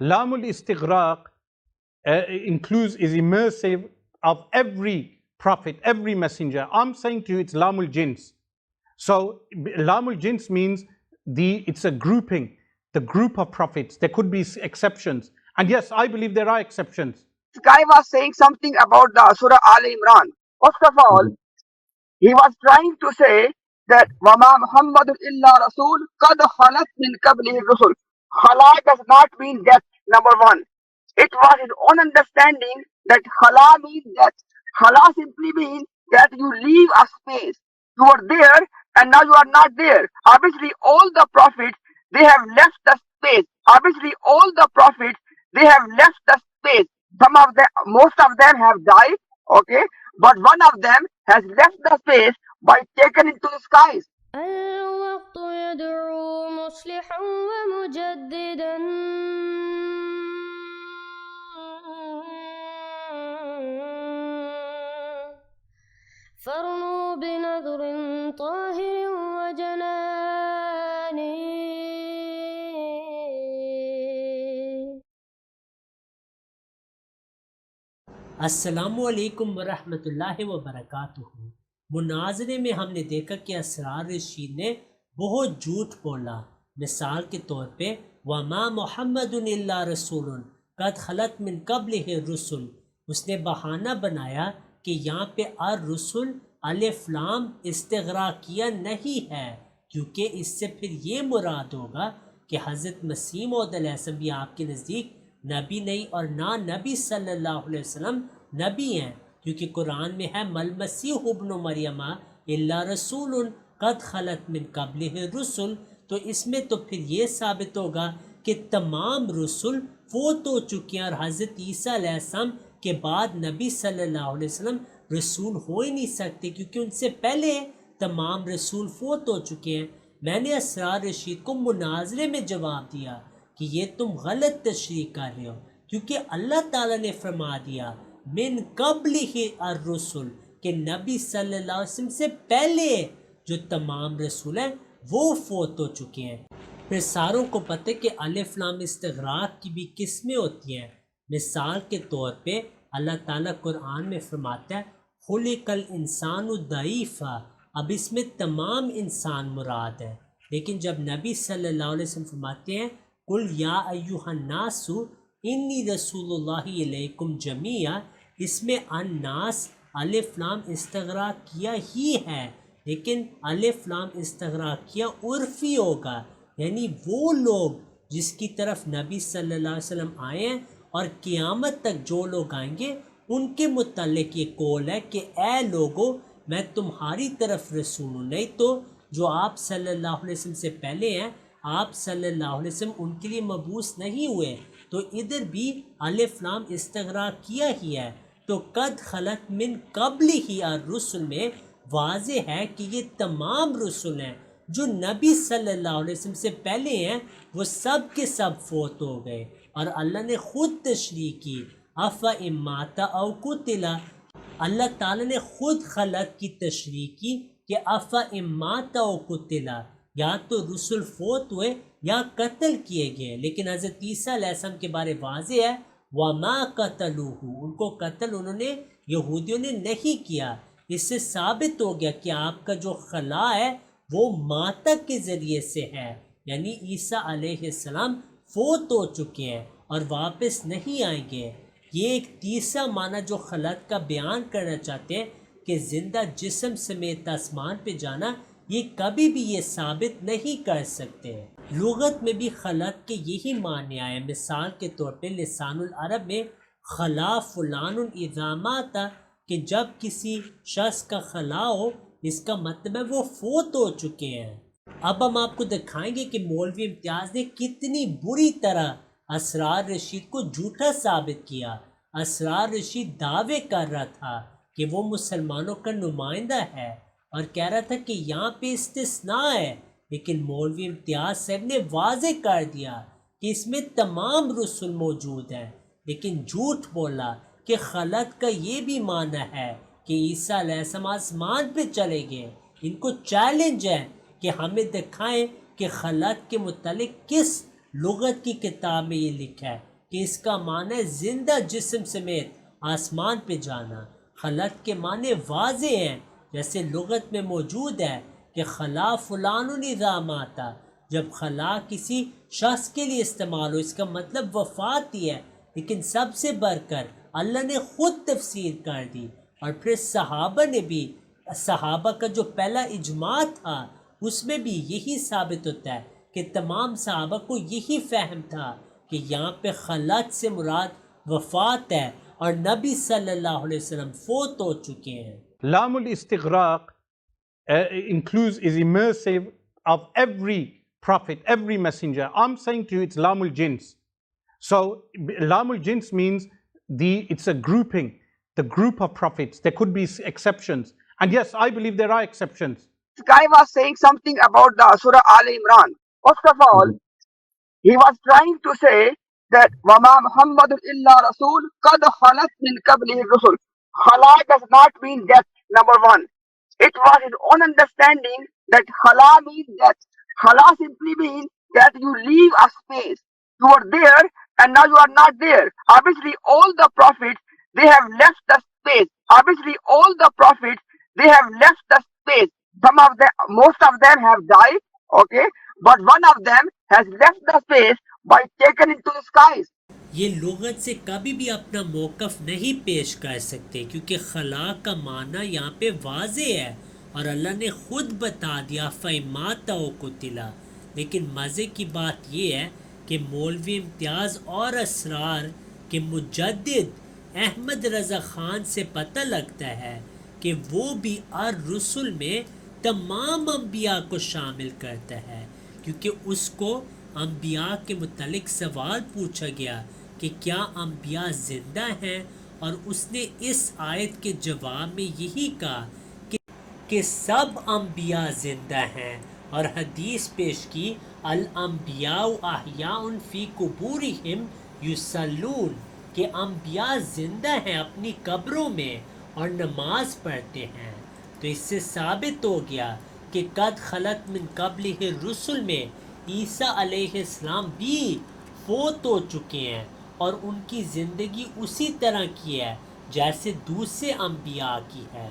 Lamul istighraq includes, is immersive of every prophet, every messenger. I'm saying to you it's Lamul Jins. So Lamul Jins means it's a grouping, the group of prophets. There could be exceptions. And yes, I believe there are exceptions. This guy was saying something about the Surah Al Imran. First of all, he was trying to say that Wama Muhammadun illa Rasul qad khalat min qablihi rusul. Khala does not mean death, number one. It was his own understanding that khala means death. Khala simply means that you leave a space. You were there and now you are not there. Obviously, all the prophets, they have left the space. Obviously, all the prophets, they have left the space. Some of them, most of them have died, okay, but one of them has left the space by taken into the skies. الوقت يدعو مصلحا ومجددا فرنوا بنظر طاهر وجنان. السلام علیکم ورحمۃ اللہ وبرکاتہ. مناظرے میں ہم نے دیکھا کہ اسرار رشید نے بہت جھوٹ بولا. مثال کے طور پہ وما محمد الا رسول قد خلت من قبلہ الرسل، اس نے بہانہ بنایا کہ یہاں پہ الرسل الف لام استغراقیہ نہیں ہے، کیونکہ اس سے پھر یہ مراد ہوگا کہ حضرت مسیح موعود علیہ السلام بھی آپ کے نزدیک نبی نہیں، اور نہ نبی صلی اللہ علیہ وسلم نبی ہیں، کیونکہ قرآن میں ہے مل مسیح ابن مریم الا رسول قد خلت من قبلہ الرسل. تو اس میں تو پھر یہ ثابت ہوگا کہ تمام رسول فوت ہو چکے ہیں، اور حضرت عیسیٰ علیہ السلام کے بعد نبی صلی اللہ علیہ وسلم رسول ہو ہی نہیں سکتے، کیونکہ ان سے پہلے تمام رسول فوت ہو چکے ہیں. میں نے اسرار رشید کو مناظرے میں جواب دیا کہ یہ تم غلط تشریح کر رہے ہو، کیونکہ اللہ تعالیٰ نے فرما دیا من قبلہ الرسل کہ نبی صلی اللہ علیہ وسلم سے پہلے جو تمام رسول ہیں وہ فوت ہو چکے ہیں. پھر ساروں کو پتہ ہے کہ الف لام استغراق کی بھی قسمیں ہوتی ہیں. مثال کے طور پہ اللہ تعالیٰ قرآن میں فرماتا ہے خلق الانسان ضعیفا، اب اس میں تمام انسان مراد ہے، لیکن جب نبی صلی اللہ علیہ وسلم فرماتے ہیں قل یا ایھا الناس انی رسول اللہ علیکم جمیعا، اس میں الناس الف لام استغراق کیا ہی ہے، لیکن الف لام استغراق کیا عرفی ہوگا، یعنی وہ لوگ جس کی طرف نبی صلی اللہ علیہ وسلم آئے ہیں اور قیامت تک جو لوگ آئیں گے ان کے متعلق یہ قول ہے کہ اے لوگو میں تمہاری طرف رسول ہوں، نہیں تو جو آپ صلی اللہ علیہ وسلم سے پہلے ہیں آپ صلی اللہ علیہ وسلم ان کے لیے مبعوث نہیں ہوئے. تو ادھر بھی الف لام استغراق کیا ہی ہے. تو قد خلت من قبل ہی الرسل میں واضح ہے کہ یہ تمام رسول ہیں جو نبی صلی اللہ علیہ وسلم سے پہلے ہیں، وہ سب کے سب فوت ہو گئے. اور اللہ نے خود تشریح کی افا اماتا او قتلا، اللہ تعالیٰ نے خود خلق کی تشریح کی کہ افا اماتا او قتلا، یا تو رسول فوت ہوئے یا قتل کیے گئے. لیکن حضرت عیسیٰ علیہ السلام کے بارے واضح ہے وما قتلوہ، ان کو قتل انہوں نے یہودیوں نے نہیں کیا. اس سے ثابت ہو گیا کہ آپ کا جو خلا ہے وہ ماتک کے ذریعے سے ہے، یعنی عیسیٰ علیہ السلام فوت ہو چکے ہیں اور واپس نہیں آئیں گے. یہ ایک تیسرا معنی جو خلق کا بیان کرنا چاہتے ہیں کہ زندہ جسم سمیت آسمان پہ جانا، یہ کبھی بھی یہ ثابت نہیں کر سکتے. لغت میں بھی خلق کے یہی معنی آئے. مثال کے طور پہ لسان العرب میں خلا فلان اذا مات، کہ جب کسی شخص کا خلا ہو اس کا مطلب ہے وہ فوت ہو چکے ہیں. اب ہم آپ کو دکھائیں گے کہ مولوی امتیاز نے کتنی بری طرح اسرار رشید کو جھوٹا ثابت کیا. اسرار رشید دعوے کر رہا تھا کہ وہ مسلمانوں کا نمائندہ ہے اور کہہ رہا تھا کہ یہاں پہ استثناء ہے، لیکن مولوی امتیاز صاحب نے واضح کر دیا کہ اس میں تمام رسول موجود ہیں، لیکن جھوٹ بولا کہ خلق کا یہ بھی معنی ہے کہ عیسیٰ علیہ السلام آسمان پہ چلے گئے. ان کو چیلنج ہے کہ ہمیں دکھائیں کہ خلق کے متعلق کس لغت کی کتاب میں یہ لکھا ہے کہ اس کا معنی ہے زندہ جسم سمیت آسمان پہ جانا۔ خلط کے معنی واضح ہیں، جیسے لغت میں موجود ہے کہ خلا فلان نظام آتا، جب خلا کسی شخص کے لیے استعمال ہو اس کا مطلب وفات ہی ہے، لیکن سب سے بڑھ کر اللہ نے خود تفسیر کر دی، اور پھر صحابہ نے بھی، صحابہ کا جو پہلا اجماع تھا اس میں بھی یہی ثابت ہوتا ہے کہ تمام صحابہ کو یہی فہم تھا کہ یہاں پہ خلط سے مراد وفات ہے اور نبی صلی اللہ علیہ وسلم فوت ہو چکے ہیں۔ لام الاستغراق includes, is immersive of every prophet, every messenger. I'm saying to you it's Lam al-Jins. So Lam al-Jins means it's a grouping, the group of prophets. There could be exceptions. And yes, I believe there are exceptions. This guy was saying something about the Surah Al Imran. First of all, he was trying to say that وَمَا مُحَمَّدٌ إِلَّا رَسُولٌ قَدْ خَلَتْ مِنْ قَبْلِهِ الرُّسُلُ. Khala does not mean death, number one. It was his own understanding that khala means death. Khala simply means that you leave a space. You were there and now you are not there. Obviously, all the prophets, they have left the space. Obviously, all the prophets, they have left the space. Some of them, most of them have died, okay, but one of them has left the space by taken into the skies. یہ لغت سے کبھی بھی اپنا موقف نہیں پیش کر سکتے، کیونکہ خلا کا معنی یہاں پہ واضح ہے اور اللہ نے خود بتا دیا فَإِمَّا قُتِلَ۔ لیکن مزے کی بات یہ ہے کہ مولوی امتیاز اور اسرار کے مجدد احمد رضا خان سے پتہ لگتا ہے کہ وہ بھی الرسل میں تمام انبیاء کو شامل کرتا ہے، کیونکہ اس کو انبیاء کے متعلق سوال پوچھا گیا کہ کیا انبیاء زندہ ہیں، اور اس نے اس آیت کے جواب میں یہی کہا کہ سب انبیاء زندہ ہیں، اور حدیث پیش کی الانبیاء احیاء فی قبورہم یصلون، کہ انبیاء زندہ ہیں اپنی قبروں میں اور نماز پڑھتے ہیں۔ تو اس سے ثابت ہو گیا کہ قد خلت من قبلہ الرسل میں عیسیٰ علیہ السلام بھی فوت ہو چکے ہیں، اور ان کی زندگی اسی طرح کی ہے جیسے دوسرے انبیاء کی ہے۔